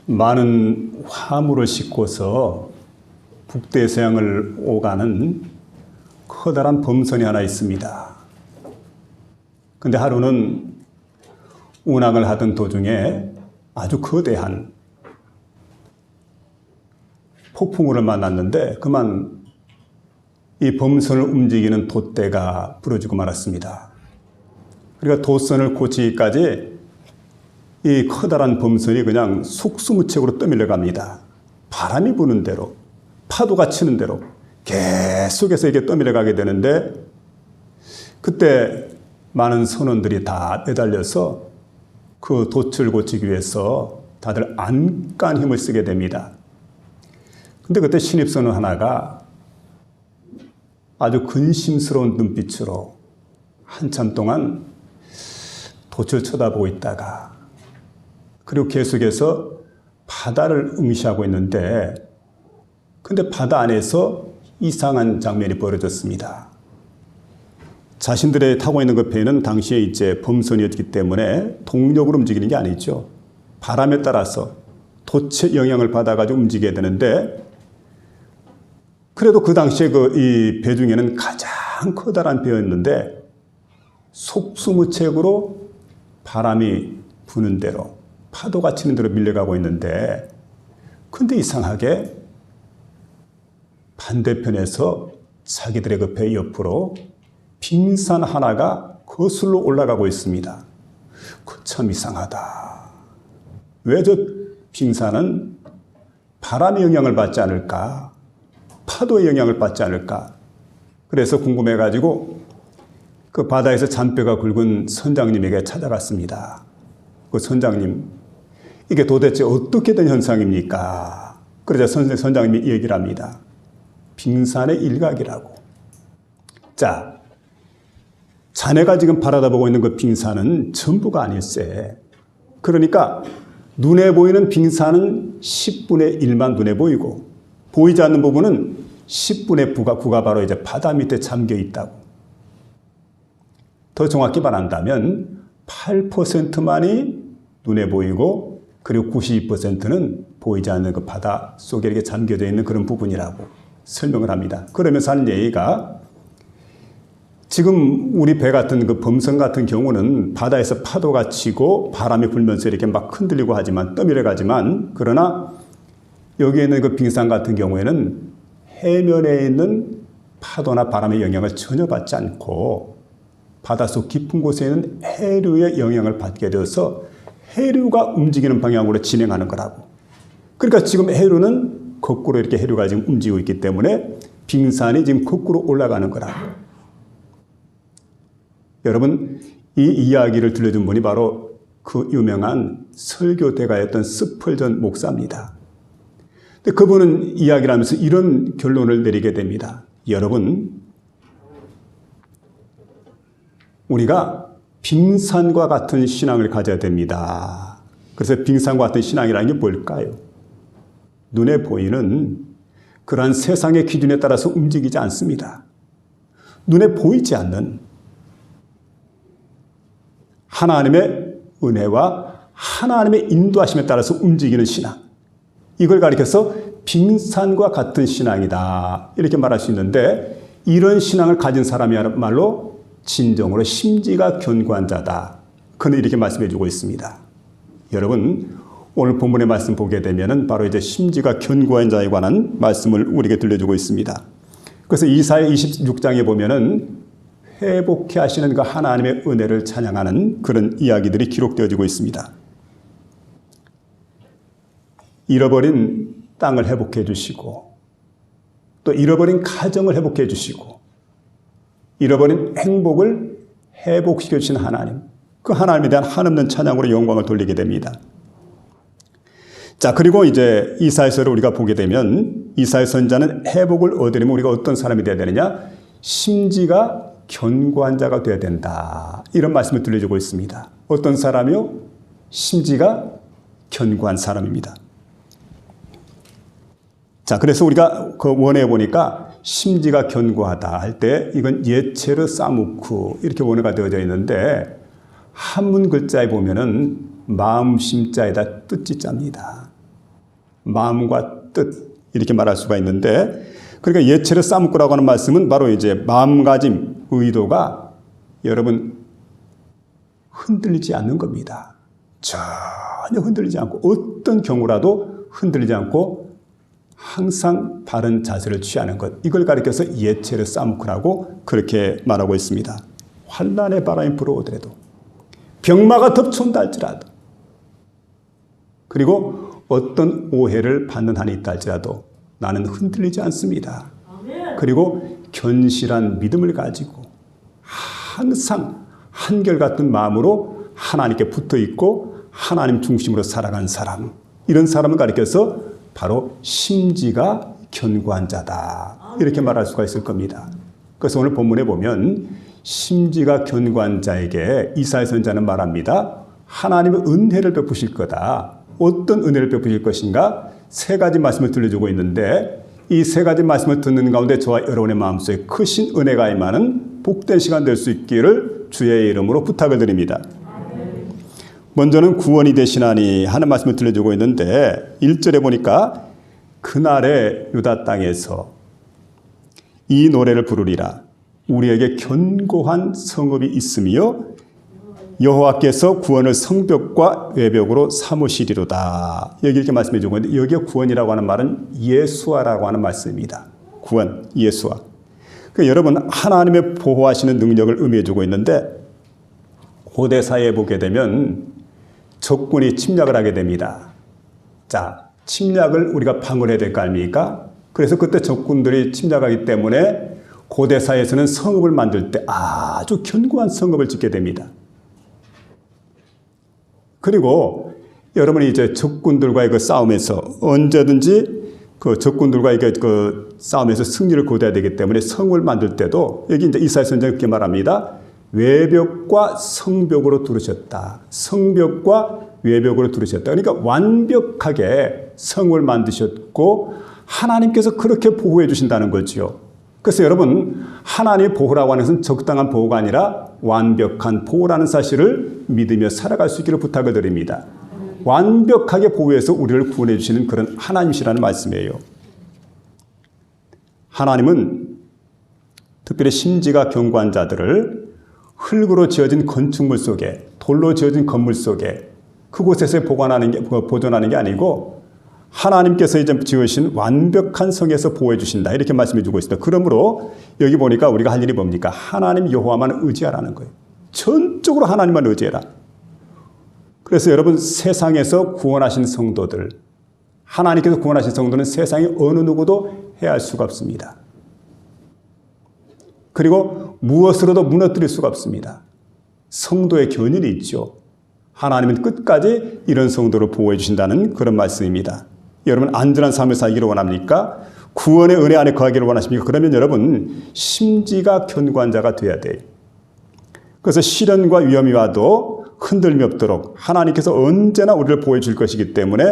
많은 화물을 싣고서 북대서양을 오가는 커다란 범선이 하나 있습니다. 근데 하루는 운항을 하던 도중에 아주 거대한 폭풍우를 만났는데 그만 이 범선을 움직이는 돛대가 부러지고 말았습니다. 그러니까 돛선을 고치기까지 이 커다란 범선이 그냥 속수무책으로 떠밀려 갑니다. 바람이 부는 대로, 파도가 치는 대로 계속해서 이게 떠밀려 가게 되는데 그때 많은 선원들이 다 매달려서 그 돛을 고치기 위해서 다들 안간 힘을 쓰게 됩니다. 근데 그때 신입선원 하나가 아주 근심스러운 눈빛으로 한참 동안 돛을 쳐다보고 있다가 그리고 계속해서 바다를 응시하고 있는데 근데 바다 안에서 이상한 장면이 벌어졌습니다. 자신들의 타고 있는 그 배는 당시에 이제 범선이었기 때문에 동력으로 움직이는 게 아니죠. 바람에 따라서 돛의 영향을 받아가지고 움직여야 되는데 그래도 그 당시에 이 배 중에는 가장 커다란 배였는데 속수무책으로 바람이 부는 대로 파도가 치는 대로 밀려가고 있는데 근데 이상하게 반대편에서 자기들의 그 배 옆으로 빙산 하나가 거슬러 올라가고 있습니다. 그 참 이상하다. 왜 저 빙산은 바람의 영향을 받지 않을까? 파도의 영향을 받지 않을까? 그래서 궁금해가지고 그 바다에서 잔뼈가 굵은 선장님에게 찾아갔습니다. 그 선장님, 이게 도대체 어떻게 된 현상입니까? 그러자 선장님이 얘기를 합니다. 빙산의 일각이라고. 자, 자네가 지금 바라다보고 있는 그 빙산은 전부가 아닐세. 그러니까 눈에 보이는 빙산은 10분의 1만 눈에 보이고 보이지 않는 부분은 10분의 9가 바로 이제 바다 밑에 잠겨 있다고. 더 정확히 말한다면 8%만이 눈에 보이고 그리고 92%는 보이지 않는 그 바다 속에 이렇게 잠겨져 있는 그런 부분이라고 설명을 합니다. 그러면서 하는 얘기가 지금 우리 배 같은 그 범선 같은 경우는 바다에서 파도가 치고 바람이 불면서 이렇게 막 흔들리고 하지만 떠밀려 가지만 그러나 여기에 있는 그 빙산 같은 경우에는 해면에 있는 파도나 바람의 영향을 전혀 받지 않고 바닷속 깊은 곳에 있는 해류의 영향을 받게 되어서 해류가 움직이는 방향으로 진행하는 거라고. 그러니까 지금 해류는 거꾸로 이렇게 해류가 지금 움직이고 있기 때문에 빙산이 지금 거꾸로 올라가는 거라고. 여러분, 이 이야기를 들려준 분이 바로 그 유명한 설교대가였던 스펄전 목사입니다. 근데 그분은 이야기를 하면서 이런 결론을 내리게 됩니다. 여러분, 우리가 빙산과 같은 신앙을 가져야 됩니다. 그래서 빙산과 같은 신앙이라는 게 뭘까요? 눈에 보이는 그러한 세상의 기준에 따라서 움직이지 않습니다. 눈에 보이지 않는 하나님의 은혜와 하나님의 인도하심에 따라서 움직이는 신앙. 이걸 가리켜서 빙산과 같은 신앙이다. 이렇게 말할 수 있는데 이런 신앙을 가진 사람이야말로 진정으로 심지가 견고한 자다. 그는 이렇게 말씀해 주고 있습니다. 여러분, 오늘 본문의 말씀 보게 되면 바로 이제 심지가 견고한 자에 관한 말씀을 우리에게 들려주고 있습니다. 그래서 이사야 26장에 보면은 회복해 하시는 그 하나님의 은혜를 찬양하는 그런 이야기들이 기록되어지고 있습니다. 잃어버린 땅을 회복해 주시고 또 잃어버린 가정을 회복해 주시고 잃어버린 행복을 회복시켜 주신 하나님, 그 하나님에 대한 한없는 찬양으로 영광을 돌리게 됩니다. 자, 그리고 이제 이사야서를 우리가 보게 되면 이사야 선지자는 회복을 얻으려면 우리가 어떤 사람이 되어야 되느냐? 심지가 견고한 자가 되어야 된다. 이런 말씀을 들려주고 있습니다. 어떤 사람이요? 심지가 견고한 사람입니다. 자, 그래서 우리가 그 원어에 보니까 심지가 견고하다 할 때 이건 예체르 사무쿠 이렇게 원어가 되어져 있는데 한문 글자에 보면은 마음 심자에다 뜻지자입니다. 마음과 뜻 이렇게 말할 수가 있는데, 그러니까 예체를 싸먹고라고 하는 말씀은 바로 이제 마음가짐, 의도가 여러분 흔들리지 않는 겁니다. 전혀 흔들리지 않고 어떤 경우라도 흔들리지 않고 항상 바른 자세를 취하는 것, 이걸 가리켜서 예체를 싸먹고라고 그렇게 말하고 있습니다. 환난의 바람이 불어오더라도, 병마가 덮쳐온다 할지라도, 그리고 어떤 오해를 받는 한이 있다 할지라도 나는 흔들리지 않습니다. 그리고 견실한 믿음을 가지고 항상 한결같은 마음으로 하나님께 붙어 있고 하나님 중심으로 살아가는 사람, 이런 사람을 가리켜서 바로 심지가 견고한 자다, 이렇게 말할 수가 있을 겁니다. 그래서 오늘 본문에 보면 심지가 견고한 자에게 이사야 선지자는 말합니다. 하나님의 은혜를 베푸실 거다. 어떤 은혜를 베푸실 것인가? 세 가지 말씀을 들려주고 있는데, 이 세 가지 말씀을 듣는 가운데 저와 여러분의 마음속에 크신 은혜가 임하는 복된 시간 될 수 있기를 주의 이름으로 부탁을 드립니다. 먼저는 구원이 되시나니 하는 말씀을 들려주고 있는데, 1절에 보니까 그날의 유다 땅에서 이 노래를 부르리라. 우리에게 견고한 성읍이 있으며 여호와께서 구원을 성벽과 외벽으로 삼으시리로다. 여기 이렇게 말씀해 주고 있는데, 여기에 구원이라고 하는 말은 예수아라고 하는 말씀입니다. 구원, 예수아. 그러니까 여러분, 하나님의 보호하시는 능력을 의미해 주고 있는데, 고대 사회에 보게 되면 적군이 침략을 하게 됩니다. 자, 침략을 우리가 방어해야 될 거 아닙니까? 그래서 그때 적군들이 침략하기 때문에 고대 사회에서는 성읍을 만들 때 아주 견고한 성읍을 짓게 됩니다. 그리고 여러분이 이제 적군들과의 그 싸움에서 언제든지 그 적군들과의 그 싸움에서 승리를 거둬야 되기 때문에 성을 만들 때도, 여기 이제 이사야 선지자가 그렇게 말합니다. 외벽과 성벽으로 두르셨다. 성벽과 외벽으로 두르셨다. 그러니까 완벽하게 성을 만드셨고 하나님께서 그렇게 보호해 주신다는 거지요. 그래서 여러분, 하나님의 보호라고 하는 것은 적당한 보호가 아니라 완벽한 보호라는 사실을 믿으며 살아갈 수 있기를 부탁을 드립니다. 완벽하게 보호해서 우리를 구원해 주시는 그런 하나님이시라는 말씀이에요. 하나님은 특별히 심지가 견고한 자들을 흙으로 지어진 건축물 속에, 돌로 지어진 건물 속에, 그곳에서 보존하는 게 아니고 하나님께서 이제 지으신 완벽한 성에서 보호해 주신다, 이렇게 말씀해 주고 있습니다. 그러므로 여기 보니까 우리가 할 일이 뭡니까? 하나님 여호와만 의지하라는 거예요. 전적으로 하나님만 의지해라. 그래서 여러분, 세상에서 구원하신 성도들, 하나님께서 구원하신 성도는 세상에 어느 누구도 해할 수가 없습니다. 그리고 무엇으로도 무너뜨릴 수가 없습니다. 성도의 견인이 있죠. 하나님은 끝까지 이런 성도를 보호해 주신다는 그런 말씀입니다. 여러분, 안전한 삶을 살기를 원합니까? 구원의 은혜 안에 거하기를 원하십니까? 그러면 여러분, 심지가 견고한 자가 돼야 돼요. 그래서 시련과 위험이 와도 흔들림이 없도록 하나님께서 언제나 우리를 보호해 줄 것이기 때문에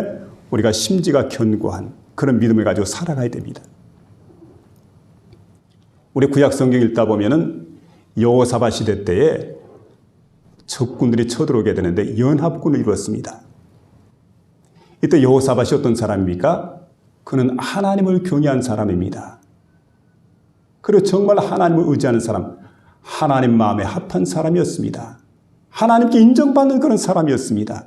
우리가 심지가 견고한 그런 믿음을 가지고 살아가야 됩니다. 우리 구약 성경 읽다 보면은 여호사밧 시대 때에 적군들이 쳐들어오게 되는데 연합군을 이루었습니다. 이때 여호사밧이 어떤 사람입니까? 그는 하나님을 경외한 사람입니다. 그리고 정말 하나님을 의지하는 사람, 하나님 마음에 합한 사람이었습니다. 하나님께 인정받는 그런 사람이었습니다.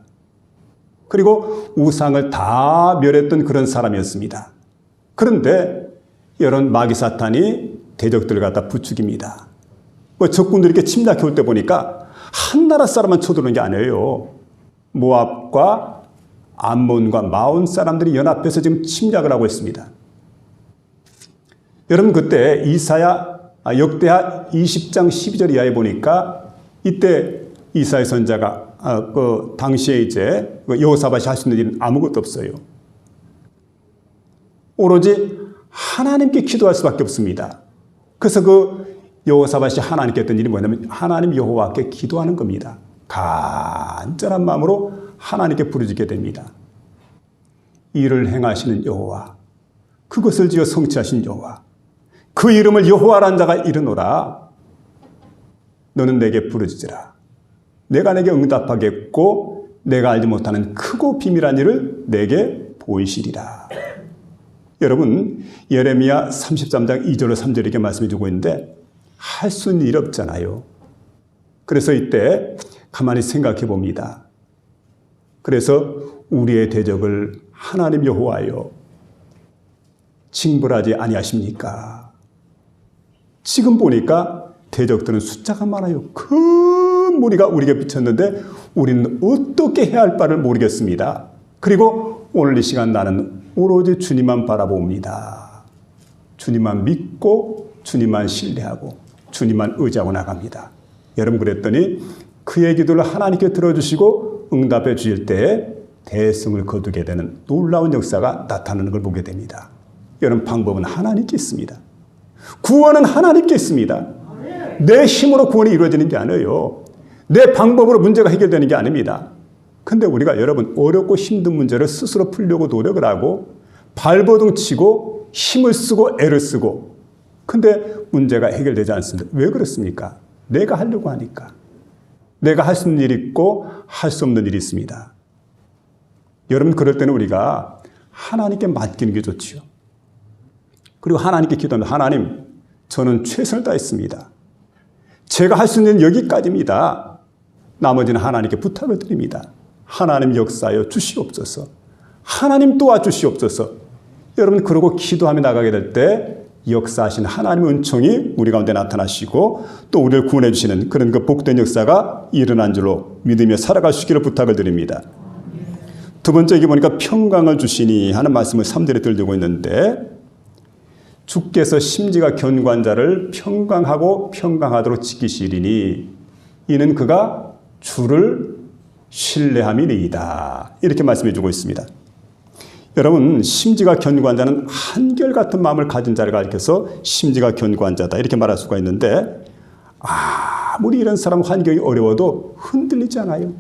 그리고 우상을 다 멸했던 그런 사람이었습니다. 그런데 이런 마귀 사탄이 대적들을 갖다 부추깁니다. 적군들이 이렇게 침략해 올 때 보니까 한 나라 사람만 쳐들어오는 게 아니에요. 모압과 암몬과 마온 사람들이 연합해서 지금 침략을 하고 있습니다. 여러분, 그때 역대하 20장 12절 이하에 보니까 이때 이사야 선지자가 그 당시에 이제 여호사밧이 할 수 있는 일은 아무것도 없어요. 오로지 하나님께 기도할 수밖에 없습니다. 그래서 그 여호사밧이 하나님께 했던 일이 뭐냐면 하나님 여호와께 기도하는 겁니다. 간절한 마음으로 하나님께 부르짖게 됩니다. 이를 행하시는 여호와, 그것을 지어 성취하신 여호와, 그 이름을 여호와라는 자가 이르노라. 너는 내게 부르짖으라. 내가 내게 응답하겠고 내가 알지 못하는 크고 비밀한 일을 내게 보이시리라. 여러분, 예레미야 33장 2절로 3절 이렇게 말씀해 주고 있는데 할 수 있는 일 없잖아요. 그래서 이때 가만히 생각해 봅니다. 그래서 우리의 대적을 하나님 여호와여 징벌하지 아니하십니까? 지금 보니까 대적들은 숫자가 많아요. 큰 무리가 우리에게 비쳤는데 우리는 어떻게 해야 할 바를 모르겠습니다. 그리고 오늘 이 시간 나는 오로지 주님만 바라봅니다. 주님만 믿고 주님만 신뢰하고 주님만 의지하고 나갑니다. 여러분 그랬더니 그의 기도를 하나님께 들어주시고 응답해 주실 때에 대승을 거두게 되는 놀라운 역사가 나타나는 걸 보게 됩니다. 여러분 방법은 하나님께 있습니다. 구원은 하나님께 있습니다. 내 힘으로 구원이 이루어지는 게 아니에요. 내 방법으로 문제가 해결되는 게 아닙니다. 근데 우리가 여러분 어렵고 힘든 문제를 스스로 풀려고 노력을 하고 발버둥 치고 힘을 쓰고 애를 쓰고 근데 문제가 해결되지 않습니다. 왜 그렇습니까? 내가 하려고 하니까. 내가 할 수 있는 일이 있고 할 수 없는 일이 있습니다. 여러분 그럴 때는 우리가 하나님께 맡기는 게 좋지요. 그리고 하나님께 기도합니다. 하나님, 저는 최선을 다했습니다. 제가 할 수 있는 여기까지입니다. 나머지는 하나님께 부탁을 드립니다. 하나님 역사하여 주시옵소서. 하나님 도와주시옵소서. 여러분 그러고 기도하며 나가게 될 때 역사하신 하나님의 은총이 우리 가운데 나타나시고 또 우리를 구원해 주시는 그런 그 복된 역사가 일어난 줄로 믿으며 살아가시기를 부탁을 드립니다. 두 번째 여기 보니까 평강을 주시니 하는 말씀을 3절에 들리고 있는데 주께서 심지가 견고한 자를 평강하고 평강하도록 지키시리니 이는 그가 주를 신뢰함이니이다. 이렇게 말씀해 주고 있습니다. 여러분 심지가 견고한 자는 한결같은 마음을 가진 자를 가리켜서 심지가 견고한 자다 이렇게 말할 수가 있는데 아무리 이런 사람 환경이 어려워도 흔들리지 않아요.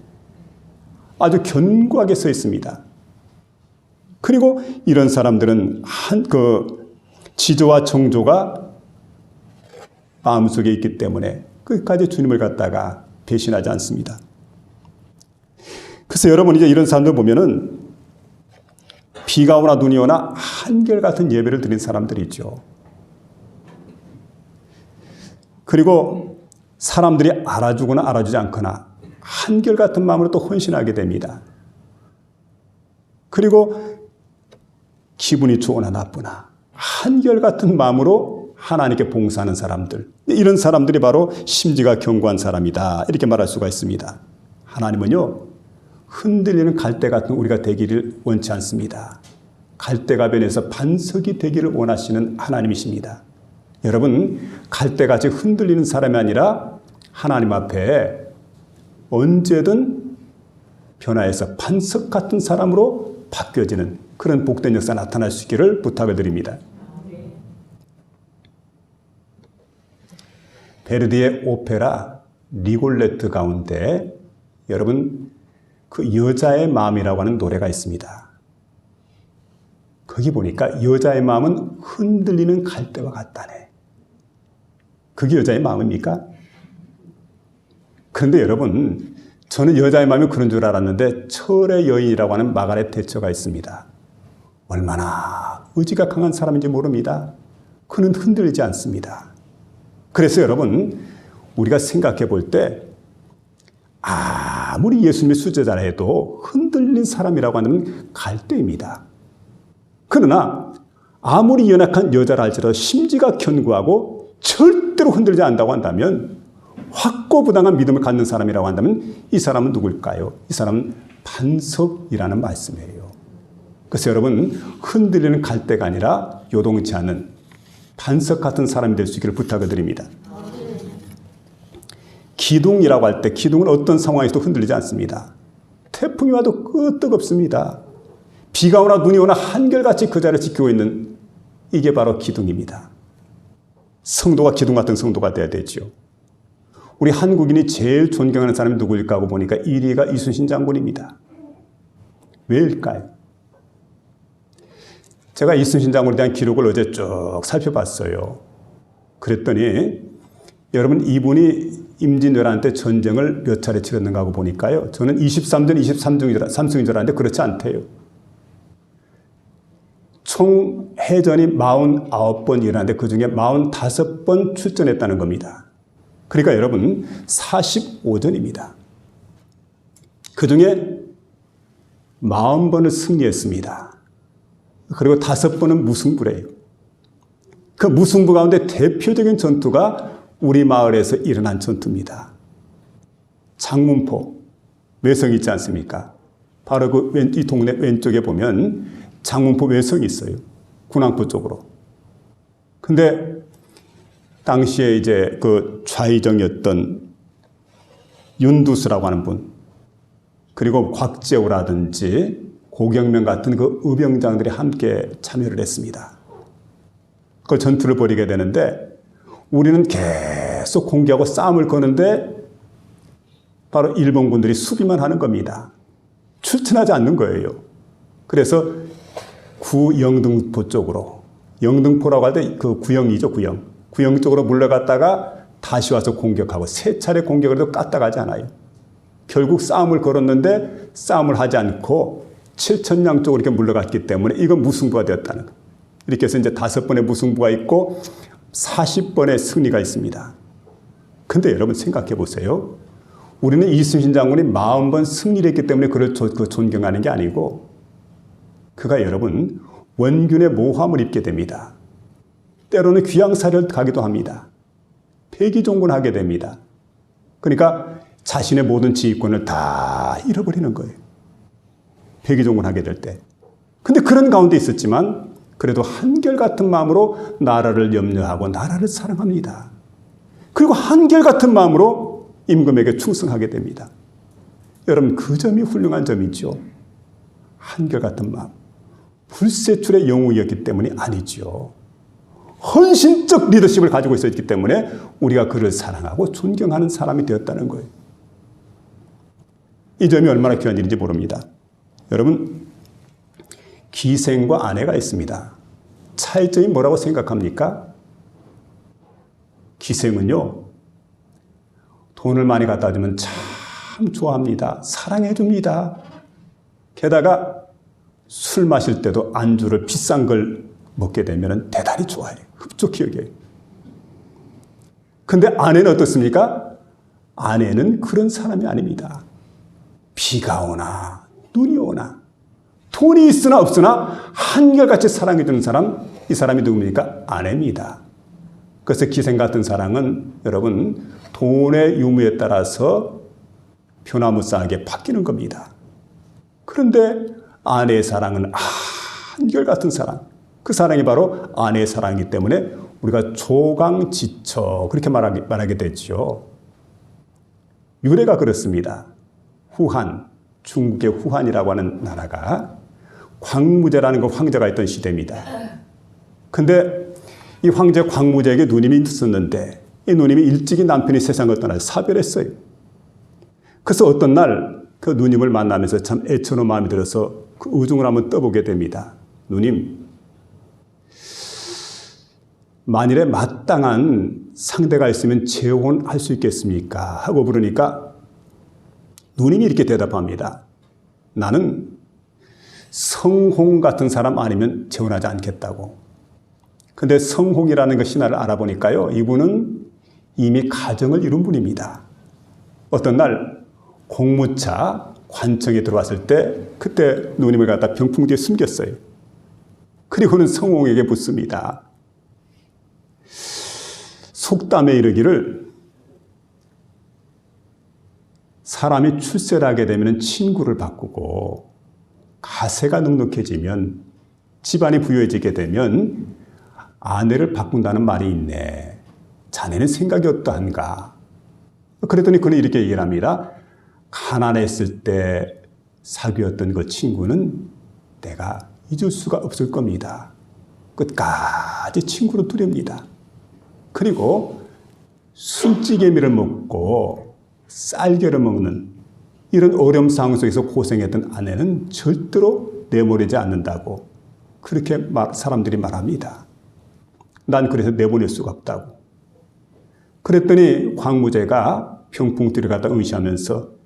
아주 견고하게 서 있습니다. 그리고 이런 사람들은 지조와 정조가 마음속에 있기 때문에 끝까지 주님을 갖다가 배신하지 않습니다. 그래서 여러분 이제 이런 사람들 보면은 비가 오나 눈이 오나 한결같은 예배를 드린 사람들이죠. 그리고 사람들이 알아주거나 알아주지 않거나 한결같은 마음으로 또 헌신하게 됩니다. 그리고 기분이 좋으나 나쁘나 한결같은 마음으로 하나님께 봉사하는 사람들, 이런 사람들이 바로 심지가 견고한 사람이다 이렇게 말할 수가 있습니다. 하나님은요 흔들리는 갈대 같은 우리가 되기를 원치 않습니다. 갈대가 변해서 반석이 되기를 원하시는 하나님이십니다. 여러분 갈대같이 흔들리는 사람이 아니라 하나님 앞에 언제든 변화해서 반석 같은 사람으로 바뀌어지는 그런 복된 역사 나타날 수 있기를 부탁을 드립니다. 베르디의 오페라 리골레트 가운데 여러분 그 여자의 마음이라고 하는 노래가 있습니다. 거기 보니까 여자의 마음은 흔들리는 갈대와 같다네. 그게 여자의 마음입니까? 그런데 여러분 저는 여자의 마음이 그런 줄 알았는데 철의 여인이라고 하는 마가렛 대처가 있습니다. 얼마나 의지가 강한 사람인지 모릅니다. 그는 흔들리지 않습니다. 그래서 여러분 우리가 생각해 볼 때 아무리 예수님의 수제자라 해도 흔들린 사람이라고 하는 갈대입니다. 그러나 아무리 연약한 여자라 할지라도 심지가 견고하고 절대로 흔들리지 않는다고 한다면 확고부당한 믿음을 갖는 사람이라고 한다면 이 사람은 누굴까요? 이 사람은 반석이라는 말씀이에요. 그래서 여러분 흔들리는 갈대가 아니라 요동치 않는 반석 같은 사람이 될 수 있기를 부탁을 드립니다. 기둥이라고 할 때 기둥은 어떤 상황에서도 흔들리지 않습니다. 태풍이 와도 끄떡없습니다. 비가 오나 눈이 오나 한결같이 그 자리를 지키고 있는 이게 바로 기둥입니다. 성도가 기둥 같은 성도가 돼야 되죠. 우리 한국인이 제일 존경하는 사람이 누구일까 하고 보니까 1위가 이순신 장군입니다. 왜일까요? 제가 이순신 장군에 대한 기록을 어제 쭉 살펴봤어요. 그랬더니 여러분 이분이 임진왜란 때 전쟁을 몇 차례 치렀는가 하고 보니까요. 저는 23전 23승인 줄 알았는데 그렇지 않대요. 총 해전이 49번 일어났는데 그중에 45번 출전했다는 겁니다. 그러니까 여러분 45전입니다. 그중에 40번을 승리했습니다. 그리고 5번은 무승부래요. 그 무승부 가운데 대표적인 전투가 우리 마을에서 일어난 전투입니다. 장문포 외성이 있지 않습니까? 바로 이 동네 왼쪽에 보면 장문포 외성이 있어요. 군항포 쪽으로. 근데 당시에 이제 그 좌의정이었던 윤두수라고 하는 분, 그리고 곽재우라든지 고경명 같은 그 의병장들이 함께 참여를 했습니다. 그 전투를 벌이게 되는데 우리는 계속 공격하고 싸움을 거는데 바로 일본군들이 수비만 하는 겁니다. 출전하지 않는 거예요. 그래서 구영등포 쪽으로, 영등포라고 할 때 그 구영이죠, 구영. 구영 쪽으로 물러갔다가 다시 와서 공격하고 세 차례 공격을 해도 까딱하지 않아요. 결국 싸움을 걸었는데 싸움을 하지 않고 칠천량 쪽으로 이렇게 물러갔기 때문에 이건 무승부가 되었다는 거예요. 이렇게 해서 이제 5번의 무승부가 있고 40번의 승리가 있습니다. 근데 여러분 생각해 보세요. 우리는 이순신 장군이 40번 승리를 했기 때문에 그를 존경하는 게 아니고 그가 여러분 원균의 모함을 입게 됩니다. 때로는 귀양사를 가기도 합니다. 폐기종군하게 됩니다. 그러니까 자신의 모든 지휘권을 다 잃어버리는 거예요. 폐기종군하게 될 때. 근데 그런 가운데 있었지만 그래도 한결같은 마음으로 나라를 염려하고 나라를 사랑합니다. 그리고 한결같은 마음으로 임금에게 충성하게 됩니다. 여러분 그 점이 훌륭한 점이죠. 한결같은 마음. 불세출의 영웅이었기 때문이 아니죠. 헌신적 리더십을 가지고 있었기 때문에 우리가 그를 사랑하고 존경하는 사람이 되었다는 거예요. 이 점이 얼마나 귀한 일인지 모릅니다. 여러분 기생과 아내가 있습니다. 차이점이 뭐라고 생각합니까? 기생은요, 돈을 많이 갖다 주면 참 좋아합니다. 사랑해 줍니다. 게다가 술 마실 때도 안주를 비싼 걸 먹게 되면 대단히 좋아해요. 흡족히 여겨요. 근데 아내는 어떻습니까? 아내는 그런 사람이 아닙니다. 비가 오나 눈이 오나 돈이 있으나 없으나 한결같이 사랑해 주는 사람, 이 사람이 누굽니까? 아내입니다. 그래서 기생 같은 사랑은 여러분 돈의 유무에 따라서 변화무쌍하게 바뀌는 겁니다. 그런데 아내의 사랑은 한결같은 사랑, 그 사랑이 바로 아내의 사랑이기 때문에 우리가 조강지처 그렇게 말하게 되죠. 유래가 그렇습니다. 후한, 중국의 후한이라고 하는 나라가 광무제라는 그 황제가 있던 시대입니다. 근데 이 황제 광무제에게 누님이 있었는데 이 누님이 일찍이 남편이 세상을 떠나 사별했어요. 그래서 어떤 날 그 누님을 만나면서 참 애처로운 마음이 들어서 그 우중을 한번 떠보게 됩니다. 누님, 만일에 마땅한 상대가 있으면 재혼할 수 있겠습니까? 하고 물으니까 누님이 이렇게 대답합니다. 나는 성홍 같은 사람 아니면 재혼하지 않겠다고. 근데 성홍이라는 그 신화를 알아보니까요, 이분은 이미 가정을 이룬 분입니다. 어떤 날 공무차 관청에 들어왔을 때 그때 누님을 갖다 병풍 뒤에 숨겼어요. 그리고는 성홍에게 묻습니다. 속담에 이르기를 사람이 출세를 하게 되면 친구를 바꾸고 가세가 넉넉해지면 집안이 부유해지게 되면 아내를 바꾼다는 말이 있네. 자네는 생각이 어떠한가? 그랬더니 그는 이렇게 얘기를 합니다. 가난했을 때 사귀었던 그 친구는 내가 잊을 수가 없을 겁니다. 끝까지 친구로 두렵니다. 그리고 순찌개미를 먹고 쌀겨를 먹는 이런 어려움 상황 속에서 고생했던 아내는 절대로 내보내지 않는다고 그렇게 사람들이 말합니다. 난 그래서 내보낼 수가 없다고. 그랬더니 광무제가 병풍띠를 갖다 의시하면서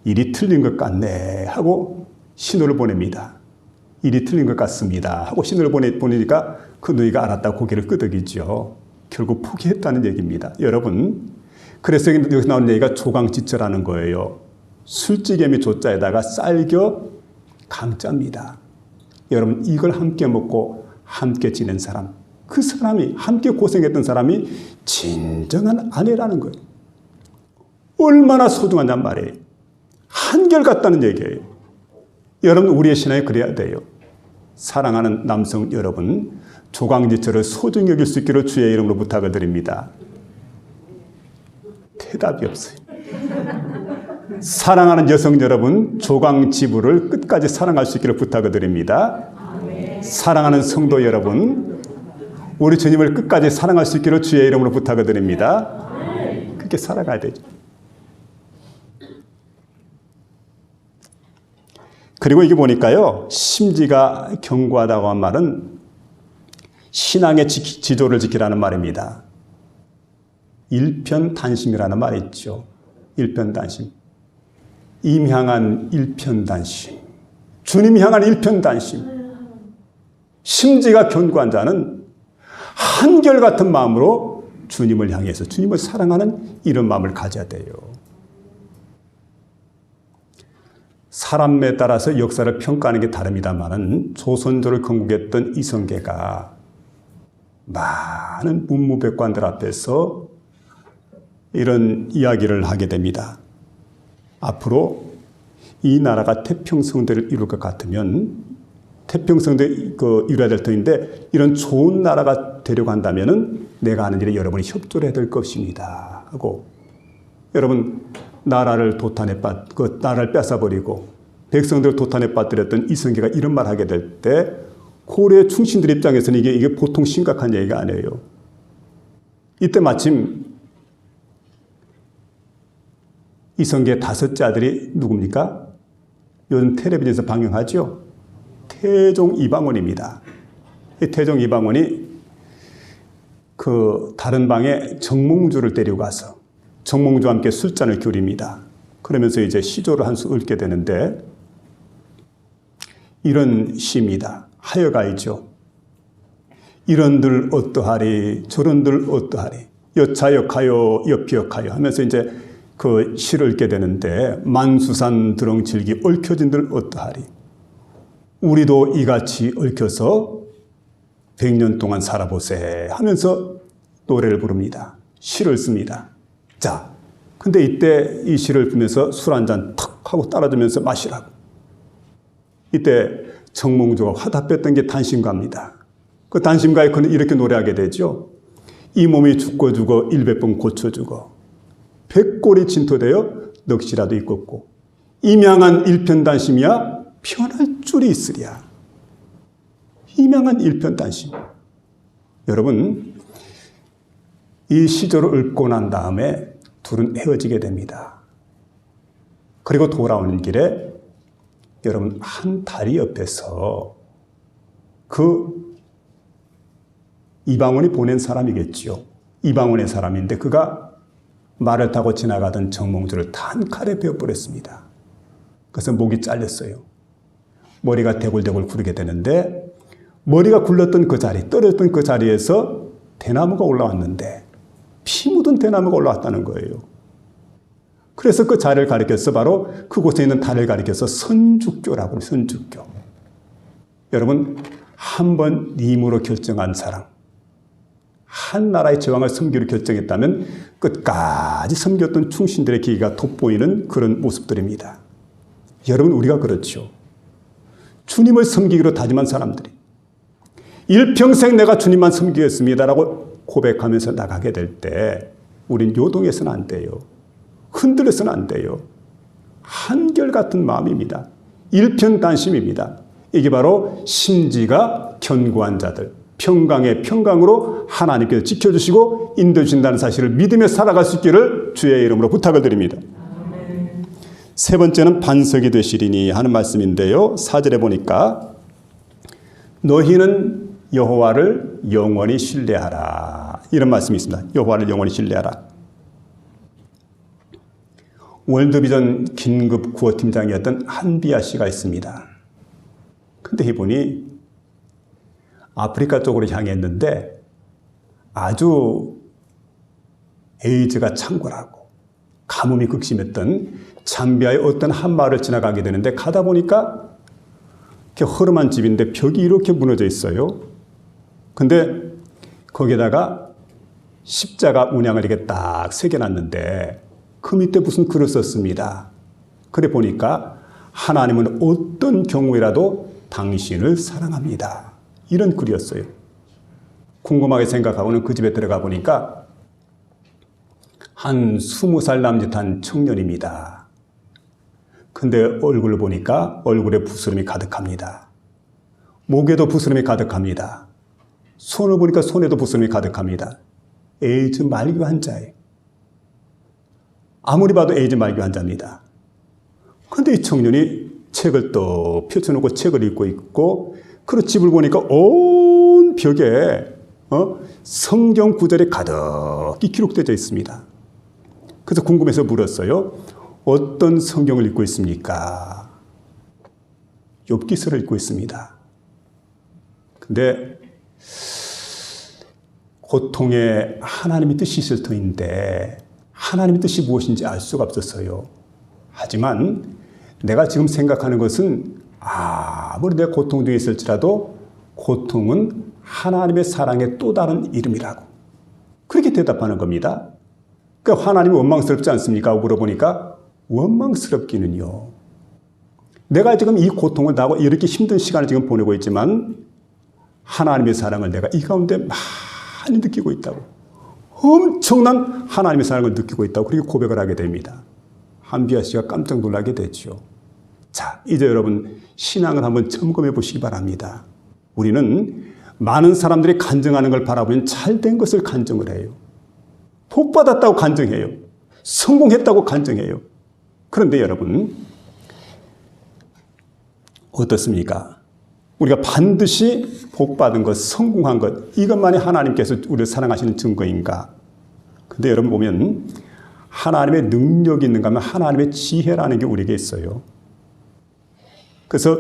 일이 틀린 것 같네 하고 신호를 보냅니다. 일이 틀린 것 같습니다 하고 신호를 보내니까 그 누이가 알았다고 고개를 끄덕이죠. 결국 포기했다는 얘기입니다. 여러분, 그래서 여기서 나오는 얘기가 조강지처라는 거예요. 술찌개미 조자에다가 쌀겨 강자입니다. 여러분, 이걸 함께 먹고 함께 지낸 사람, 그 사람이, 함께 고생했던 사람이 진정한 아내라는 거예요. 얼마나 소중하냔 말이에요. 한결같다는 얘기예요. 여러분, 우리의 신앙이 그래야 돼요. 사랑하는 남성 여러분, 조강지처를 소중히 여길 수 있기를 주의 이름으로 부탁을 드립니다. 대답이 없어요. 사랑하는 여성 여러분, 조강지부를 끝까지 사랑할 수 있기를 부탁을 드립니다. 사랑하는 성도 여러분, 우리 주님을 끝까지 사랑할 수 있기를 주의 이름으로 부탁을 드립니다. 그렇게 살아가야 되죠. 그리고 이게 보니까요, 심지가 견고하다고 한 말은 신앙의 지조를 지키라는 말입니다. 일편단심이라는 말이 있죠. 일편단심. 임향한 일편단심. 주님 향한 일편단심. 심지가 견고한 자는 한결같은 마음으로 주님을 향해서 주님을 사랑하는 이런 마음을 가져야 돼요. 사람에 따라서 역사를 평가하는 게 다릅니다만은 조선조를 건국했던 이성계가 많은 문무백관들 앞에서 이런 이야기를 하게 됩니다. 앞으로 이 나라가 태평성대를 이룰 것 같으면 태평성대 이뤄야 될 터인데 이런 좋은 나라가 되려고 한다면은 내가 하는 일에 여러분이 협조를 해야 될 것입니다. 하고 여러분 나라를 나라를 뺏어버리고 백성들을 도탄에 빠뜨렸던 이성계가 이런 말 하게 될 때 고려 충신들 입장에서는 이게 보통 심각한 얘기가 아니에요. 이때 마침 이성계의 5째 아들이 누굽니까? 요즘 텔레비전에서 방영하죠. 태종 이방원입니다. 이 태종 이방원이 다른 방에 정몽주를 데리고 가서 정몽주와 함께 술잔을 기울입니다. 그러면서 이제 시조를 한 수 읊게 되는데 이런 시입니다. 하여가이죠. 이런들 어떠하리 저런들 어떠하리 여차역하여 여피역하여 하면서 이제 그 시를 읽게 되는데 만수산 드렁칠기 얽혀진들 어떠하리 우리도 이같이 얽혀서 100년 동안 살아보세 하면서 노래를 부릅니다. 시를 씁니다. 자, 근데 이때 이 시를 부르면서 술 한 잔 탁 하고 따라주면서 마시라고. 이때 정몽주가 화답했던 게 단심가입니다. 그 단심가에 그는 이렇게 노래하게 되죠. 이 몸이 죽고 죽어 100번 고쳐 죽어 100골이 진토되어 넋이라도 있겠고 임양한 일편단심이야 편할 줄이 있으랴. 임양한 일편단심. 여러분 이 시조를 읊고 난 다음에 둘은 헤어지게 됩니다. 그리고 돌아오는 길에 여러분 한 다리 옆에서 그 이방원이 보낸 사람이겠죠. 이방원의 사람인데 그가 말을 타고 지나가던 정몽주를 단 칼에 베어버렸습니다. 그래서 목이 잘렸어요. 머리가 대굴대굴 구르게 되는데 머리가 굴렀던 그 자리, 떨어졌던 그 자리에서 대나무가 올라왔는데 피 묻은 대나무가 올라왔다는 거예요. 그래서 그 자리를 가리켜서 바로 그곳에 있는 달을 가리켜서 선주교라고 해요. 선주교. 여러분 한 번 님으로 결정한 사람, 한 나라의 제왕을 섬기기로 결정했다면 끝까지 섬겼던 충신들의 기회가 돋보이는 그런 모습들입니다. 여러분 우리가 그렇죠. 주님을 섬기기로 다짐한 사람들이 일평생 내가 주님만 섬기겠습니다라고 고백하면서 나가게 될 때 우린 요동해서는 안 돼요. 흔들려서는 안 돼요. 한결같은 마음입니다. 일편단심입니다. 이게 바로 심지가 견고한 자들, 평강의 평강으로 하나님께서 지켜주시고 인도해주신다는 사실을 믿으며 살아갈 수 있기를 주의 이름으로 부탁을 드립니다. 세 번째는 반석이 되시리니 하는 말씀인데요. 4절에 보니까 너희는 여호와를 영원히 신뢰하라. 이런 말씀이 있습니다. 여호와를 영원히 신뢰하라. 월드비전 긴급 구호팀장이었던 한비아 씨가 있습니다. 근데 이분이 아프리카 쪽으로 향했는데 아주 에이즈가 창궐하고 가뭄이 극심했던 잠비아의 어떤 한 마을을 지나가게 되는데 가다 보니까 이렇게 허름한 집인데 벽이 이렇게 무너져 있어요. 근데 거기에다가 십자가 문양을 이렇게 딱 새겨놨는데 그 밑에 무슨 글을 썼습니다. 그래 보니까 하나님은 어떤 경우에라도 당신을 사랑합니다. 이런 글이었어요. 궁금하게 생각하고는 그 집에 들어가 보니까 한 20살 남짓한 청년입니다. 근데 얼굴을 보니까 얼굴에 부스럼이 가득합니다. 목에도 부스럼이 가득합니다. 손을 보니까 손에도 부스럼이 가득합니다. 에이즈 말기 환자예요. 아무리 봐도 에이즈 말기 환자입니다. 근데 이 청년이 책을 또 펼쳐놓고 책을 읽고 있고 그 집을 보니까 온 벽에 성경 구절이 가득히 기록되어 있습니다. 그래서 궁금해서 물었어요. 어떤 성경을 읽고 있습니까? 욥기서를 읽고 있습니다. 근데 고통에 하나님의 뜻이 있을 터인데 하나님의 뜻이 무엇인지 알 수가 없었어요. 하지만 내가 지금 생각하는 것은 아무리 내가 고통 중에 있을지라도 고통은 하나님의 사랑의 또 다른 이름이라고 그렇게 대답하는 겁니다. 그러니까 하나님이 원망스럽지 않습니까? 물어보니까 원망스럽기는요. 내가 지금 이 고통을 나고 이렇게 힘든 시간을 지금 보내고 있지만 하나님의 사랑을 내가 이 가운데 많이 느끼고 있다고. 엄청난 하나님의 사랑을 느끼고 있다고 그렇게 고백을 하게 됩니다. 한비아 씨가 깜짝 놀라게 됐죠. 자, 이제 여러분 신앙을 한번 점검해 보시기 바랍니다. 우리는 많은 사람들이 간증하는 걸 바라보면 잘된 것을 간증을 해요. 복 받았다고 간증해요. 성공했다고 간증해요. 그런데 여러분 어떻습니까? 우리가 반드시 복 받은 것, 성공한 것 이것만이 하나님께서 우리를 사랑하시는 증거인가? 근데 여러분 보면 하나님의 능력이 있는가 하면 하나님의 지혜라는 게 우리에게 있어요. 그래서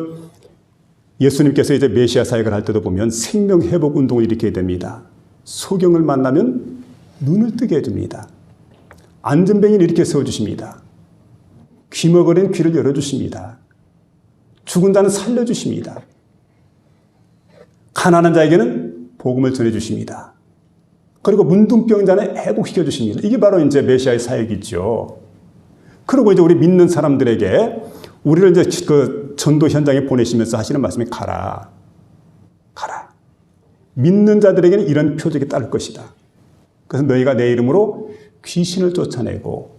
예수님께서 이제 메시아 사역을 할 때도 보면 생명회복 운동을 일으키게 됩니다. 소경을 만나면 눈을 뜨게 해줍니다. 안전뱅이를 이렇게 세워주십니다. 귀머거린 귀를 열어주십니다. 죽은 자는 살려주십니다. 가난한 자에게는 복음을 전해주십니다. 그리고 문둥병자는 회복시켜 주십니다. 이게 바로 이제 메시아의 사역이죠. 그리고 이제 우리 믿는 사람들에게 우리를 이제 그 전도 현장에 보내시면서 하시는 말씀이 가라. 가라. 믿는 자들에게는 이런 표적이 따를 것이다. 그래서 너희가 내 이름으로 귀신을 쫓아내고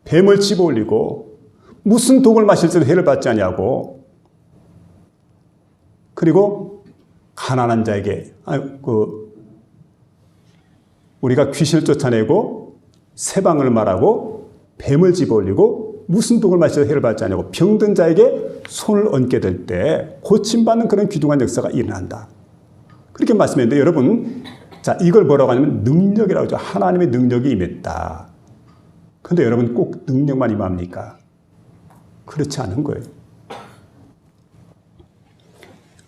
뱀을 집어올리고 무슨 독을 마실지도 해를 받지 아니하고 그리고 가난한 자에게 우리가 귀신을 쫓아내고 세방을 말하고 뱀을 집어올리고 무슨 독을 마셔서 해를 받지 않냐고 병든 자에게 손을 얹게 될 때 고침받는 그런 귀중한 역사가 일어난다. 그렇게 말씀했는데 여러분 자 이걸 뭐라고 하냐면 능력이라고 하죠. 하나님의 능력이 임했다. 그런데 여러분 꼭 능력만 임합니까? 그렇지 않은 거예요.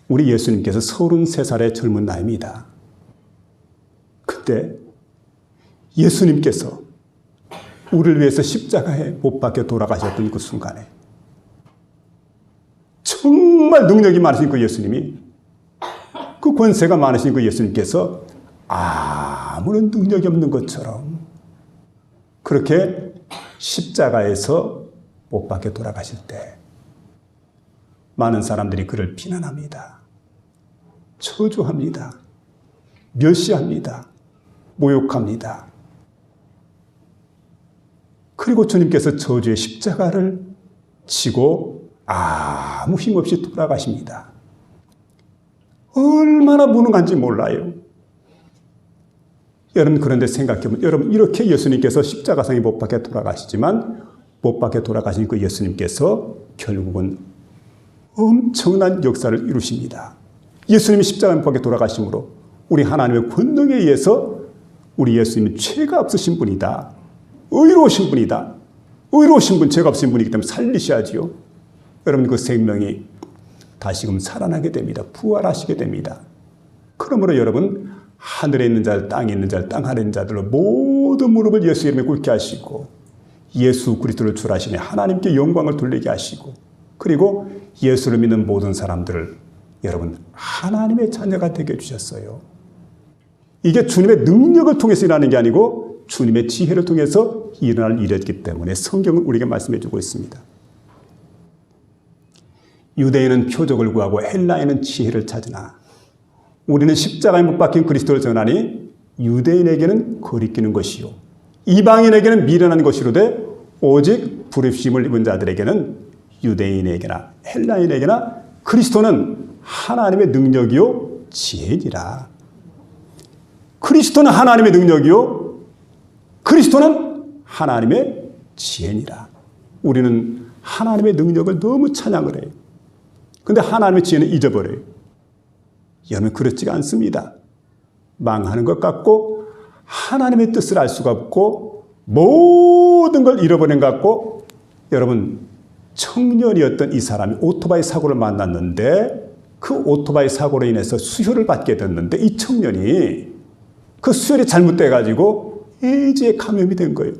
우리 예수님께서 33살의 젊은 나이입니다. 그때 예수님께서 우리를 위해서 십자가에 못 박혀 돌아가셨던 그 순간에 정말 능력이 많으신 그 예수님이 그 권세가 많으신 그 예수님께서 아무런 능력이 없는 것처럼 그렇게 십자가에서 못 박혀 돌아가실 때 많은 사람들이 그를 비난합니다. 저주합니다. 멸시합니다. 모욕합니다. 그리고 주님께서 저주의 십자가를 지고 아무 힘없이 돌아가십니다. 얼마나 무능한지 몰라요. 여러분 그런데 생각해보면 여러분 이렇게 예수님께서 십자가상에 못 박혀 돌아가시지만 못 박혀 돌아가신 그 예수님께서 결국은 엄청난 역사를 이루십니다. 예수님이 십자가에 못 박혀 돌아가심으로 우리 하나님의 권능에 의해서 우리 예수님은 죄가 없으신 분이다. 의로우신 분이다. 의로우신 분, 죄가 없으신 분이기 때문에 살리셔야지요. 여러분 그 생명이 다시금 살아나게 됩니다. 부활하시게 됩니다. 그러므로 여러분, 하늘에 있는 자들, 땅에 있는 자들, 땅 아래 있는 자들로 모든 무릎을 예수 이름에 꿇게 하시고 예수 그리스도를 주라시니 하나님께 영광을 돌리게 하시고 그리고 예수를 믿는 모든 사람들을 여러분 하나님의 자녀가 되게 해주셨어요. 이게 주님의 능력을 통해서 일어나는 게 아니고 주님의 지혜를 통해서 일어날 일이었기 때문에 성경은 우리에게 말씀해 주고 있습니다. 유대인은 표적을 구하고 헬라인은 지혜를 찾으나 우리는 십자가에 못 박힌 그리스도를 전하니 유대인에게는 거리끼는 것이요 이방인에게는 미련한 것이로되 오직 부르심을 입은 자들에게는 유대인에게나 헬라인에게나 그리스도는 하나님의 능력이요 지혜니라. 그리스도는 하나님의 능력이요 그리스도는 하나님의 지혜니라. 우리는 하나님의 능력을 너무 찬양을 해요. 근데 하나님의 지혜는 잊어버려요. 여러분 그렇지가 않습니다. 망하는 것 같고 하나님의 뜻을 알 수가 없고 모든 걸 잃어버린 것 같고 여러분 청년이었던 이 사람이 오토바이 사고를 만났는데 그 오토바이 사고로 인해서 수혈을 받게 됐는데 이 청년이 그 수혈이 잘못돼가지고 에이즈에 감염이 된 거예요.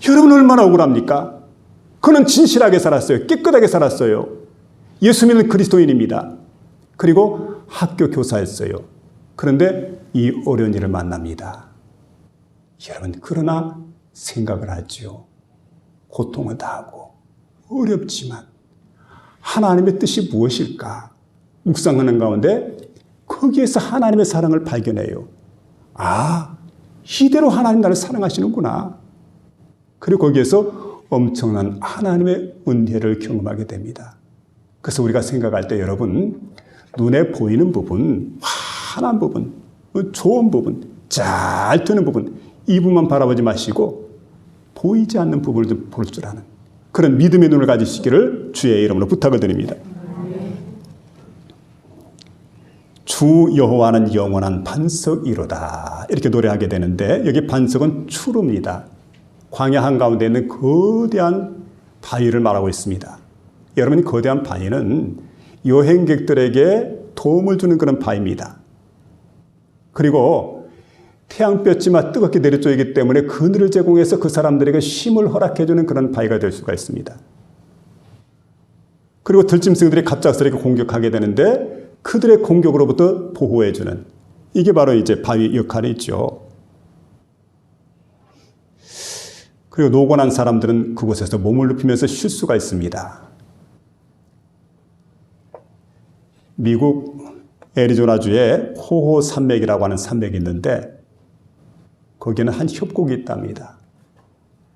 여러분 얼마나 억울합니까? 그는 진실하게 살았어요. 깨끗하게 살았어요. 예수 믿는 그리스도인입니다. 그리고 학교 교사였어요. 그런데 이 어려운 일을 만납니다. 여러분 그러나 생각을 하죠. 고통을 다하고 어렵지만 하나님의 뜻이 무엇일까? 묵상하는 가운데 거기에서 하나님의 사랑을 발견해요. 아, 이대로 하나님 나를 사랑하시는구나. 그리고 거기에서 엄청난 하나님의 은혜를 경험하게 됩니다. 그래서 우리가 생각할 때 여러분 눈에 보이는 부분, 환한 부분, 좋은 부분, 잘 되는 부분 이 부분만 바라보지 마시고 보이지 않는 부분을 좀 볼 줄 아는 그런 믿음의 눈을 가지시기를 주의 이름으로 부탁을 드립니다. 주 여호와는 영원한 반석이로다 이렇게 노래하게 되는데 여기 반석은 추루입니다. 광야 한가운데 있는 거대한 바위를 말하고 있습니다. 여러분 거대한 바위는 여행객들에게 도움을 주는 그런 바위입니다. 그리고 태양볕이나 뜨겁게 내려쬐기 때문에 그늘을 제공해서 그 사람들에게 쉼을 허락해주는 그런 바위가 될 수가 있습니다. 그리고 들짐승들이 갑작스럽게 공격하게 되는데 그들의 공격으로부터 보호해주는 이게 바로 이제 바위 역할이죠. 그리고 노곤한 사람들은 그곳에서 몸을 눕히면서 쉴 수가 있습니다. 미국 애리조나주에 호호 산맥이라고 하는 산맥이 있는데 거기에는 한 협곡이 있답니다.